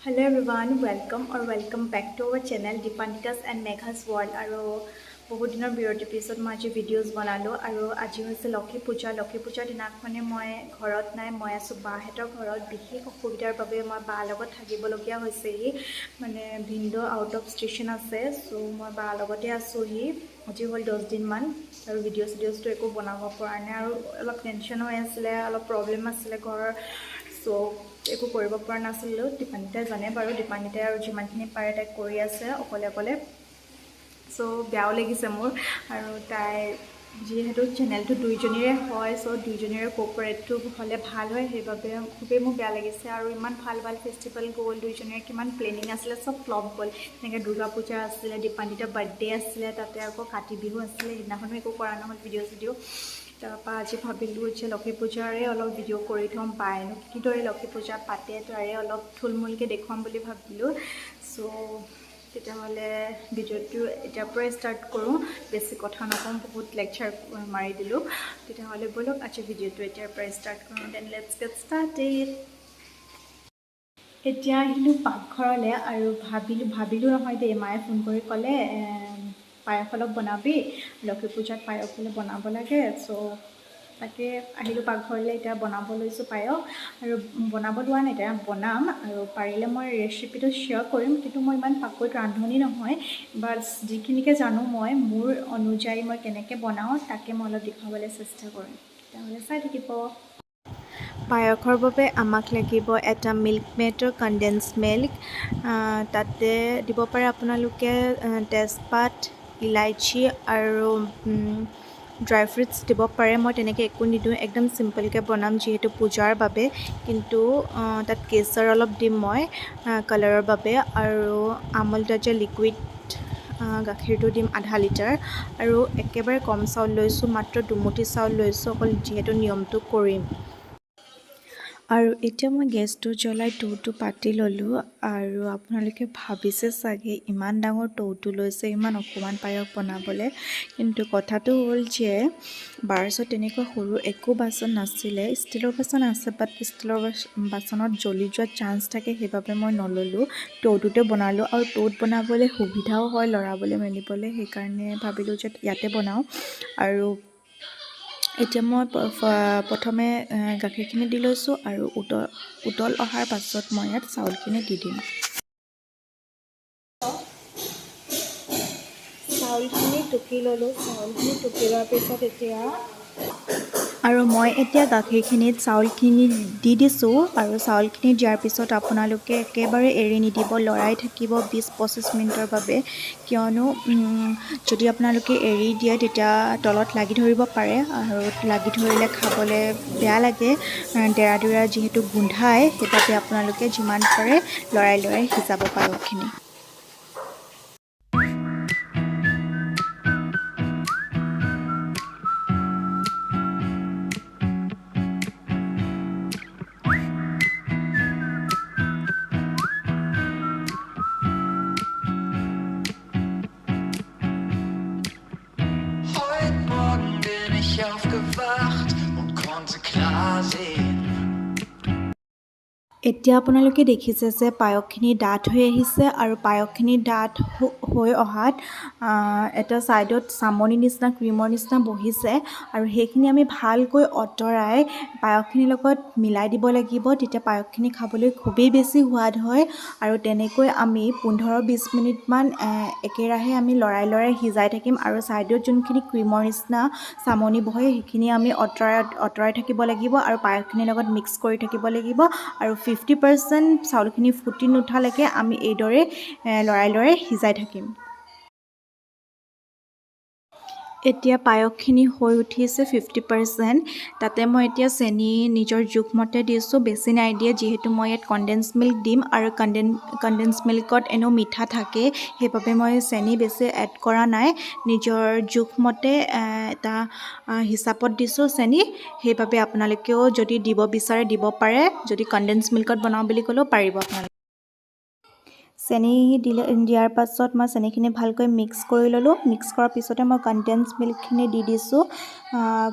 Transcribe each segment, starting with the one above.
Hello everyone, welcome back to our channel Deepanitas and Megha's World. আৰু বহুত দিনৰ বিৰতিৰ পিছত মই আজি ভিডিঅ'জ বনালোঁ আৰু আজি হৈছে লক্ষী পূজাৰ দিনাখনে মই ঘৰত নাই, মই আছোঁ বাহঁতৰ ঘৰত। বিশেষ অসুবিধাৰ বাবে মই বাৰ লগত থাকিবলগীয়া হৈছেহি, মানে ভিনদেউ আউট অফ ষ্টেচন আছে, চ' মই বাৰ লগতে আছোঁহি। আজি হ'ল 10 দিনমান আৰু ভিডিঅ'জটো একো বনাব পৰা নাই আৰু অলপ টেনশ্যন হৈ আছিলে, অলপ প্ৰব্লেম আছিলে ঘৰৰ, চ' একো কৰিব পৰা নাছিলোঁ। দীপানিতাই জানে বাৰু, দীপানিতাই আৰু যিমানখিনি পাৰে তাই কৰি আছে অকলে। চ' বেয়াও লাগিছে মোৰ, আৰু তাই যিহেতু চেনেলটো দুইজনীৰে হয়, চ' দুইজনীৰে কোঅপাৰেটটো হ'লে ভাল হয়, সেইবাবে খুবেই মোৰ বেয়া লাগিছে। আৰু ইমান ভাল ফেষ্টিভেল গ'ল, দুইজনীৰে কিমান প্লেনিং আছিলে, চব ফ্লপ গ'ল। তেনেকৈ দুৰ্গা পূজা আছিলে, দীপানিতাৰ বাৰ্থডে আছিলে, তাতে আকৌ কাতি বিহু আছিলে, সেইদিনাখনো একো কৰা নহ'ল ভিডিঅ'। তাৰপৰা আজি ভাবিলোঁ যে লক্ষী পূজাৰে অলপ ভিডিঅ' কৰি থ'ম, পায়নো কিদৰে লক্ষী পূজা পাতে, তাৰে অলপ থুলমূলকৈ দেখুৱাম বুলি ভাবিলোঁ। চ' তেতিয়াহ'লে ভিডিঅ'টো এতিয়াৰ পৰাই ষ্টাৰ্ট কৰোঁ, বেছি কথা নকওঁ, বহুত লেকচাৰ মাৰি দিলোঁ। তেতিয়াহ'লে ব'লক আজি ভিডিঅ'টো এতিয়াৰ পৰাই ষ্টাৰ্ট কৰোঁ। Then let's get started. এতিয়া আহিলোঁ পাকঘৰলৈ আৰু ভাবিলোঁ নহয় দেই, মায়ে ফোন কৰি ক'লে পায়স অলপ বনাবি, লক্ষী পূজাত পায়স অলপ বনাব লাগে। চ' তাকে আহিলোঁ পাকঘৰলৈ, এতিয়া বনাব লৈছোঁ পায়স। আৰু বনাব লোৱা নাই, এতিয়া বনাম, আৰু পাৰিলে মই ৰেচিপিটো শ্বেয়াৰ কৰিম, কিন্তু মই ইমান পাকৈত ৰান্ধনি নহয়। বাট যিখিনিকে জানো মই, মোৰ অনুযায়ী মই কেনেকৈ বনাওঁ তাকে মই অলপ দেখুৱাবলৈ চেষ্টা কৰিম। তেতিয়াহ'লে চাই থাকিব। পায়সৰ বাবে আমাক লাগিব এটা মিল্কমেইডৰ কনডেন্স মিল্ক, তাতে দিব পাৰে আপোনালোকে তেজপাত, ইলাইচি আৰু ড্ৰাই ফ্ৰুটছ দিব পাৰে। মই তেনেকৈ একো নিদিওঁ, একদম চিম্পলকৈ বনাম যিহেতু পূজাৰ বাবে, কিন্তু তাত কেশৰ অলপ দিম মই কালাৰৰ বাবে, আৰু আমুল তাজা লিকুইড গাখীৰটো দিম আধা লিটাৰ, আৰু একেবাৰে কম চাউল লৈছোঁ, মাত্ৰ দুমুঠি চাউল লৈছোঁ, অকল যিহেতু নিয়মটো কৰিম। আৰু এতিয়া মই গেছটো জ্বলাই টৌটো পাতি ল'লোঁ, আৰু আপোনালোকে ভাবিছে চাগে ইমান ডাঙৰ টৌটো লৈছে ইমান অকণমান পায়স বনাবলৈ, কিন্তু কথাটো হ'ল যে বাৰ ওচৰত তেনেকুৱা সৰু একো বাচন নাছিলে। ষ্টিলৰ বাচন আছে, বাট ষ্টিলৰ বাচনত জ্বলি যোৱাৰ চান্স থাকে, সেইবাবে মই নল'লোঁ, টৌটোতে বনালোঁ। আৰু টৌত বনাবলৈ সুবিধাও হয় লৰাবলৈ মেলিবলৈ, সেইকাৰণে ভাবিলোঁ যে ইয়াতে বনাওঁ। আৰু এতিয়া মই প্ৰথমে গাখীৰখিনি দি লৈছোঁ, আৰু উতল অহাৰ পাছত মই ইয়াত চাউলখিনি দি দিম। চাউলখিনি টুকি ল'লোঁ, চাউলখিনি টুকি লোৱাৰ পিছত এতিয়া মই এতিয়া গাখীৰখিনিত চাউলখিনি দি দিছোঁ, আৰু চাউলখিনি দিয়াৰ পিছত আপোনালোকে একেবাৰে এৰি নিদিব, লৰাই থাকিব 20-25 মিনিটৰ বাবে, কিয়নো যদি আপোনালোকে এৰি দিয়ে তেতিয়া তলত লাগি ধৰিব পাৰে, আৰু লাগি ধৰিলে খাবলৈ বেয়া লাগে, ডেৰা যিহেতু গোন্ধায়, সেইবাবে আপোনালোকে যিমান পাৰে লৰাই সিজাব পায়সখিনি। এতিয়া আপোনালোকে দেখিছে যে পায়সখিনি ডাঠ হৈ আহিছে, আৰু পায়সখিনি ডাঠ হৈ অহাত এটা ছাইডত চামনি নিচিনা ক্ৰীমৰ নিচিনা বহিছে, আৰু সেইখিনি আমি ভালকৈ আঁতৰাই পায়সখিনিৰ লগত মিলাই দিব লাগিব, তেতিয়া পায়সখিনি খাবলৈ খুবেই বেছি সোৱাদ হয়। আৰু তেনেকৈ আমি 15-20 মিনিটমান একেৰাহে আমি লৰাই সিজাই থাকিম, আৰু ছাইডত যোনখিনি ক্ৰীমৰ নিচিনা চামনি বহে সেইখিনি আমি আঁতৰাই থাকিব লাগিব, আৰু পায়সখিনিৰ লগত মিক্স কৰি থাকিব লাগিব, আৰু 50% চাউলখিনি ফুটি নুঠালৈকে আমি এইদৰে লৰাই সিজাই থাকিম। এতিয়া পায়সখিনি হৈ উঠিছে 50%, তাতে মই এতিয়া চেনি নিজৰ জোখমতে দিছোঁ, বেছি নাই দিয়ে, যিহেতু মই ইয়াত কনডেন্স মিল্ক দিম, আৰু কনডেন্স মিল্কত এনেও মিঠা থাকে, সেইবাবে মই চেনি বেছি এড কৰা নাই, নিজৰ জোখমতে এটা হিচাপত দিছোঁ চেনি, সেইবাবে আপোনালোকেও যদি দিব বিচাৰে দিব পাৰে, যদি কনডেন্স মিল্কত বনাওঁ বুলি ক'লেও পাৰিব আপোনালোকে। চেনি দিয়াৰ পাছত মই চেনিখিনি ভালকৈ মিক্স কৰি ল'লোঁ। মিক্স কৰাৰ পিছতে মই কনডেন্স মিল্কখিনি দি দিছোঁ।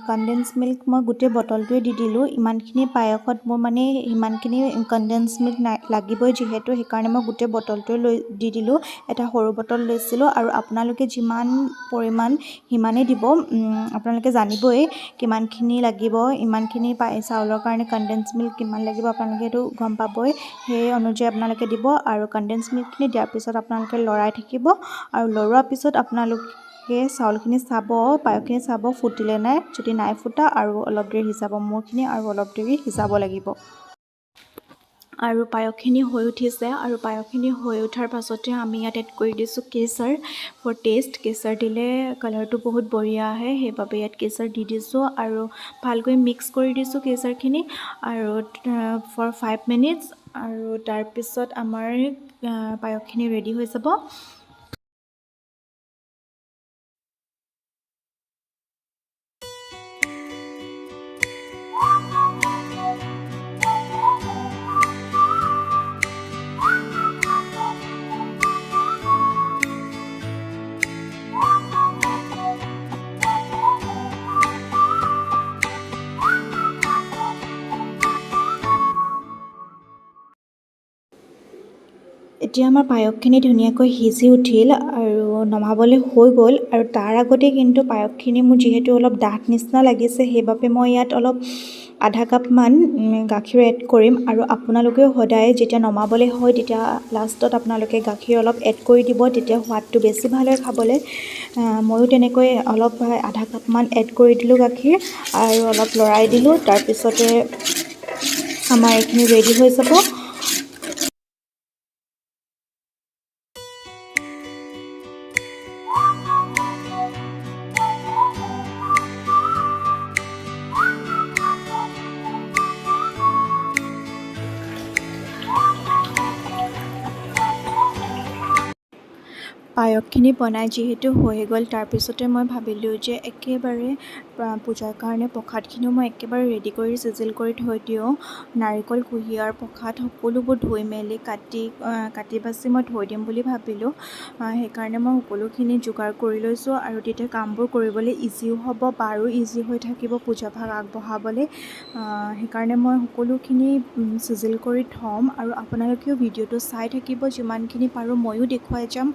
কনডেন্স মিল্ক মই গোটেই বটলটোৱে দি দিলোঁ। ইমানখিনি পায়সত মোৰ মানে ইমানখিনি কনডেন্স মিল্ক লাগিবই যিহেতু, সেইকাৰণে মই গোটেই বটলটোৱে দি দিলোঁ। এটা সৰু বটল লৈছিলোঁ আৰু আপোনালোকে যিমান পৰিমাণ সিমানেই দিব। আপোনালোকে জানিবই কিমানখিনি লাগিব, ইমানখিনি চাউলৰ কাৰণে কনডেন্স মিল্ক কিমান লাগিব আপোনালোকে সেইটো গম পাবই। সেই অনুযায়ী আপোনালোকে দিব আৰু কনডেন্স মিল্কখিনি দিয়াৰ পিছত আপোনালোকে লৰাই থাকিব আৰু লৰোৱাৰ পিছত আপোনালোকে চাউলখিনি চাব, পায়সখিনি চাব ফুটিলে নাই। যদি নাই ফুটা আৰু অলপ দেৰি সিজাব। মোৰখিনি আৰু অলপ দেৰি সিজাব লাগিব। আৰু পায়সখিনি হৈ উঠিছে আৰু পায়সখিনি হৈ উঠাৰ পাছতে আমি ইয়াত এড কৰি দিছোঁ কেশৰ ফৰ টেষ্ট। কেশৰ দিলে কালাৰটো বহুত বঢ়িয়া আহে, সেইবাবে ইয়াত কেশৰ দি দিছোঁ আৰু ভালকৈ মিক্স কৰি দিছোঁ কেশৰখিনি আৰু ফৰ 5 মিনিটছ। আৰু তাৰপিছত আমাৰ পায়সখিনি ৰেডি হৈ যাব। এতিয়া আমাৰ পায়সখিনি ধুনীয়াকৈ সিজি উঠিল আৰু নমাবলৈ হৈ গ'ল। আৰু তাৰ আগতে কিন্তু পায়সখিনি মোৰ যিহেতু অলপ ডাঠ নিচিনা লাগিছে, সেইবাবে মই ইয়াত অলপ আধা কাপমান গাখীৰ এড কৰিম। আৰু আপোনালোকেও সদায় যেতিয়া নমাবলৈ হয় তেতিয়া লাষ্টত আপোনালোকে গাখীৰ অলপ এড কৰি দিব, তেতিয়া সোৱাদটো বেছি ভাল হয় খাবলৈ। ময়ো তেনেকৈ অলপ আধা কাপমান এড কৰি দিলোঁ গাখীৰ আৰু অলপ লৰাই দিলোঁ। তাৰপিছতে আমাৰ এইখিনি ৰেডি হৈ যাব। পায়সখিনি বনাই যিহেতু হৈ গ'ল, তাৰপিছতে মই ভাবিলোঁ যে একেবাৰে পূজাৰ কাৰণে প্ৰসাদখিনিও মই একেবাৰে ৰেডি কৰি চিজিল কৰি থৈ দিওঁ। নাৰিকল, কুঁহিয়াৰ, প্ৰসাদ সকলোবোৰ ধুই মেলি কাটি বাছি মই থৈ দিম বুলি ভাবিলোঁ। সেইকাৰণে মই সকলোখিনি যোগাৰ কৰি লৈছোঁ আৰু তেতিয়া কামবোৰ কৰিবলৈ ইজিও হ'ব, বাৰো ইজি হৈ থাকিব পূজাভাগ আগবঢ়াবলৈ। সেইকাৰণে মই সকলোখিনি চিজিল কৰি থ'ম আৰু আপোনালোকেও ভিডিঅ'টো চাই থাকিব। যিমানখিনি পাৰোঁ ময়ো দেখুৱাই যাম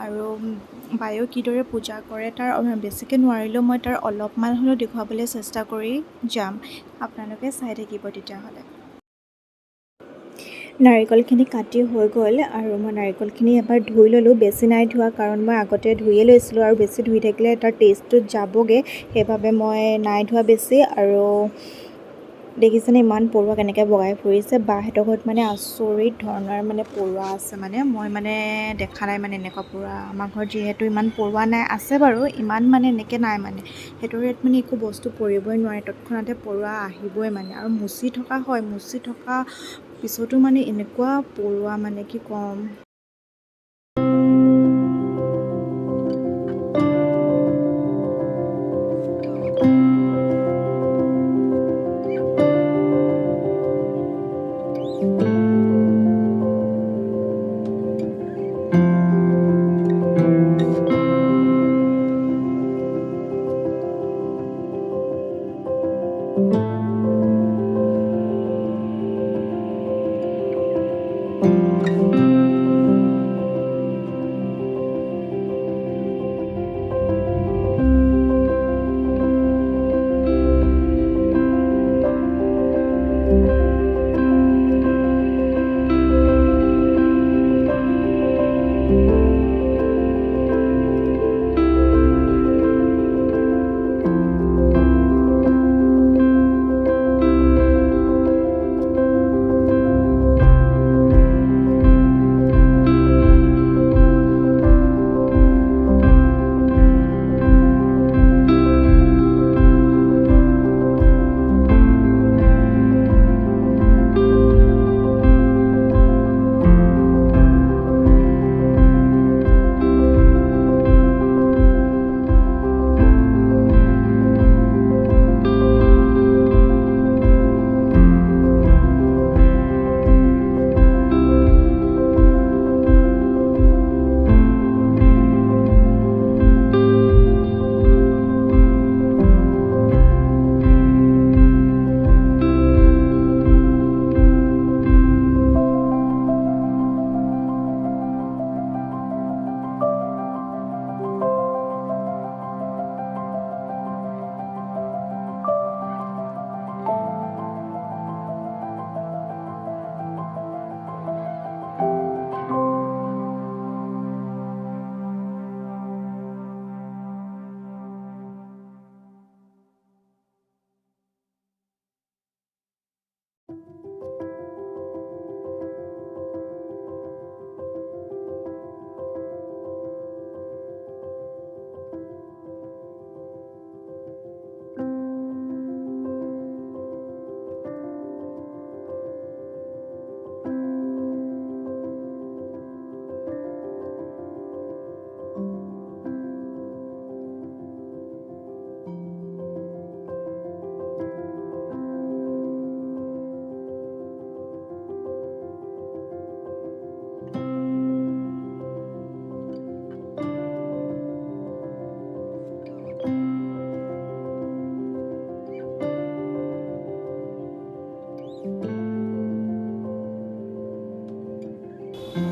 আৰু বায়েও কিদৰে পূজা কৰে তাৰ বেছিকৈ নোৱাৰিলেও মই তাৰ অলপমান হ'লেও দেখুৱাবলৈ চেষ্টা কৰি যাম। আপোনালোকে চাই থাকিব তেতিয়াহ'লে। নাৰিকলখিনি কাটি হৈ গ'ল আৰু মই নাৰিকলখিনি এবাৰ ধুই ল'লোঁ। বেছি নাই ধোৱা কাৰণ মই আগতে ধুইয়ে লৈছিলোঁ আৰু বেছি ধুই থাকিলে তাৰ টেষ্টটোত যাবগৈ, সেইবাবে মই নাই ধোৱা বেছি। আৰু দেখিছেনে ইমান পৰুৱা কেনেকৈ বগাই ফুৰিছে। বাহঁতৰ ঘৰত মানে আচৰিত ধৰণৰ মানে পৰুৱা আছে, মানে মই মানে দেখা নাই মানে এনেকুৱা পৰুৱা। আমাৰ ঘৰত যিহেতু ইমান পৰুৱা নাই, আছে বাৰু ইমান মানে এনেকৈ নাই মানে। সেইটো ইয়াত মানে একো বস্তু পৰিবই নোৱাৰে, তৎক্ষণাতে পৰুৱা আহিবই মানে। আৰু মুচি থকা হয়, মুচি থকা পিছতো মানে এনেকুৱা পৰুৱা মানে কি ক'ম।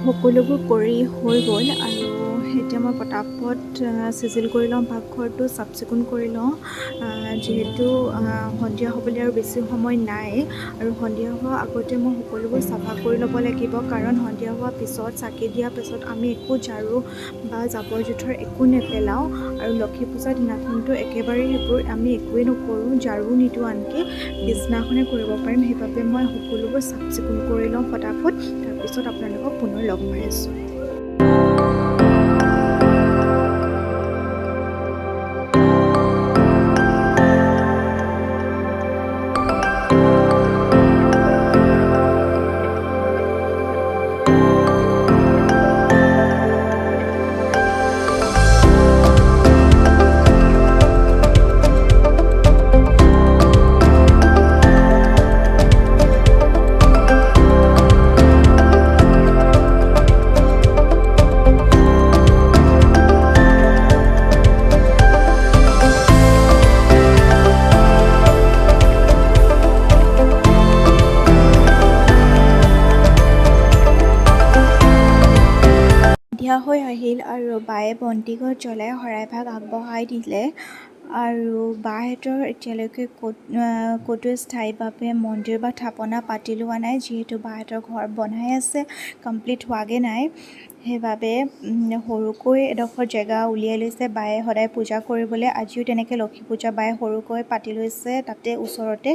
সকলোবোৰ কৰি হৈ গ'ল আৰু এতিয়া মই পটাপট চিজিল কৰি লওঁ, পাকঘৰটো চাফ চিকুণ কৰি লওঁ, যিহেতু সন্ধিয়া হ'বলৈ আৰু বেছি সময় নাই আৰু সন্ধিয়া হোৱাৰ আগতে মই সকলোবোৰ চাফা কৰি ল'ব লাগিব, কাৰণ সন্ধিয়া হোৱাৰ পিছত চাকি দিয়াৰ পিছত আমি একো ঝাৰু বা জাবৰ জোঁথৰ একো নেপেলাওঁ আৰু লক্ষী পূজাৰ দিনাখনতো একেবাৰে সেইবোৰ আমি একোৱেই নকৰোঁ, ঝাৰু নিদিওঁ, আনকি পিছদিনাখনে কৰিব পাৰিম। সেইবাবে মই সকলোবোৰ চাফ চিকুণ কৰি লওঁ ফটাফট, তাৰপিছত আপোনালোকক পুনৰ লগ পাই আছোঁ। সন্ধিয়া হৈ আহিল আৰু বায়ে বন্তিগছ জ্বলাই শৰাইভাগ আগবঢ়াই দিলে আৰু বাহঁতৰ এতিয়ালৈকে ক'তো স্থায়ীভাৱে মন্দিৰ বা থাপনা পাতি লোৱা নাই, যিহেতু বাহঁতৰ ঘৰ বনাই আছে, কমপ্লিট হোৱাগৈ নাই। সেইবাবে সৰুকৈ এডোখৰ জেগা উলিয়াই লৈছে বায়ে সদায় পূজা কৰিবলৈ। আজিও তেনেকৈ লক্ষী পূজা বায়ে সৰুকৈ পাতি লৈছে তাতে ওচৰতে।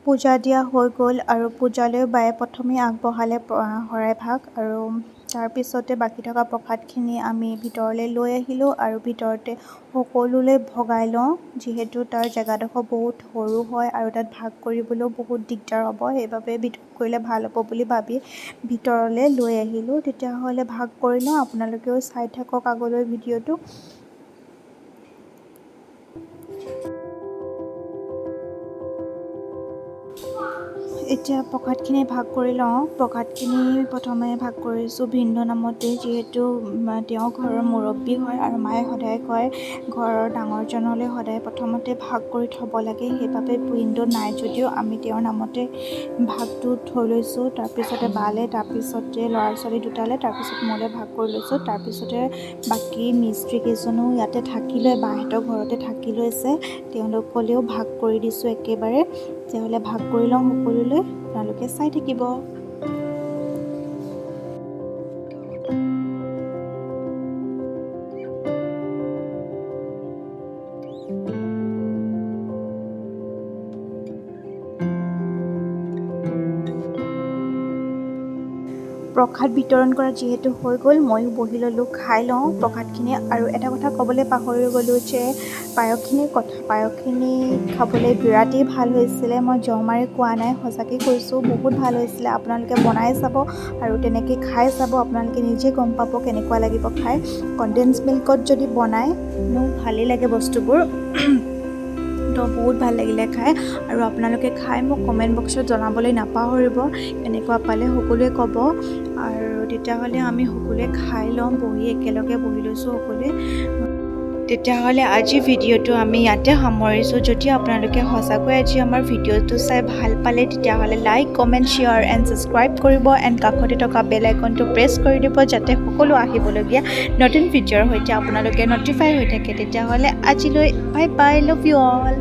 পূজা দিয়া হৈ গ'ল আৰু পূজালৈ বায়ে প্ৰথমে আগবঢ়ালে শৰাইভাগ আৰু তাৰপিছতে বাকী থকা প্ৰসাদখিনি আমি ভিতৰলৈ লৈ আহিলোঁ আৰু ভিতৰতে সকলোলৈ ভগাই লওঁ, যিহেতু তাৰ জেগাডোখৰ বহুত সৰু হয় আৰু তাত ভাগ কৰিবলৈও বহুত দিগদাৰ হ'ব, সেইবাবে ভিতৰত কৰিলে ভাল হ'ব বুলি ভাবি ভিতৰলৈ লৈ আহিলোঁ। তেতিয়াহ'লে ভাগ কৰি লওঁ, আপোনালোকেও চাই থাকক আগলৈ ভিডিঅ'টো। এতিয়া প্ৰসাদখিনি ভাগ কৰি লওঁ। প্ৰসাদখিনি প্ৰথমে ভাগ কৰিছোঁ ভিনদেউ নামতে, যিহেতু তেওঁ ঘৰৰ মুৰব্বী হয় আৰু মায়ে সদায় কয় ঘৰৰ ডাঙৰজনলৈ সদায় প্ৰথমতে ভাগ কৰি থ'ব লাগে, সেইবাবে ভিনদেউ নাই যদিও আমি তেওঁৰ নামতে ভাগটো থৈ লৈছোঁ। তাৰপিছতে বালে, তাৰপিছতে ল'ৰা ছোৱালী দুটালৈ, তাৰপিছত মোলৈ ভাগ কৰি লৈছোঁ। তাৰপিছতে বাকী মিস্ত্ৰী কেইজনো ইয়াতে থাকি লৈ বাহঁতৰ ঘৰতে থাকি লৈছে, তেওঁলোকলৈও ভাগ কৰি দিছোঁ একেবাৰে। তেতিয়াহ'লে ভাগ কৰি লওঁ সকলোলৈ, আপোনালোকে চাই থাকিব। প্ৰসাদ বিতৰণ কৰা যিহেতু হৈ গ'ল, ময়ো বহি ল'লোঁ, খাই লওঁ প্ৰসাদখিনি। আৰু এটা কথা ক'বলৈ পাহৰি গ'লোঁ যে পায়সখিনি খাবলৈ বিৰাটেই ভাল হৈছিলে, মই জহ মাৰি কোৱা নাই, সঁচাকৈ কৈছোঁ, বহুত ভাল হৈছিলে। আপোনালোকে বনাই চাব আৰু তেনেকৈ খাই চাব, আপোনালোকে নিজে গম পাব কেনেকুৱা লাগিব খাই। কনডেন্স মিল্কত যদি বনায় ভালেই লাগে বস্তুবোৰ, তো বহুত ভাল লাগিলে খাই। আৰু আপোনালোকে খাই মোক কমেণ্ট বক্সত জনাবলৈ নাপাহৰিব, কেনেকুৱা পালে সকলোৱে ক'ব। আৰু তেতিয়াহ'লে আমি সকলোৱে খাই ল'ম, একেলগে বহি লৈছোঁ সকলোৱে। তেতিয়াহ'লে আজি ভিডিঅ'টো আমি ইয়াতে সামৰিছোঁ। যদি আপোনালোকে সঁচাকৈ আজি আমাৰ ভিডিঅ'টো চাই ভাল পালে, তেতিয়াহ'লে like, comment, share and subscribe কৰিব এণ্ড কাষতে থকা বেল আইকনটো প্ৰেছ কৰি দিব, যাতে সকলো আহিবলগীয়া নতুন ভিডিঅ'ৰ সৈতে আপোনালোকে ন'টিফাই হৈ থাকে। তেতিয়াহ'লে আজিলৈ bye bye, love you all.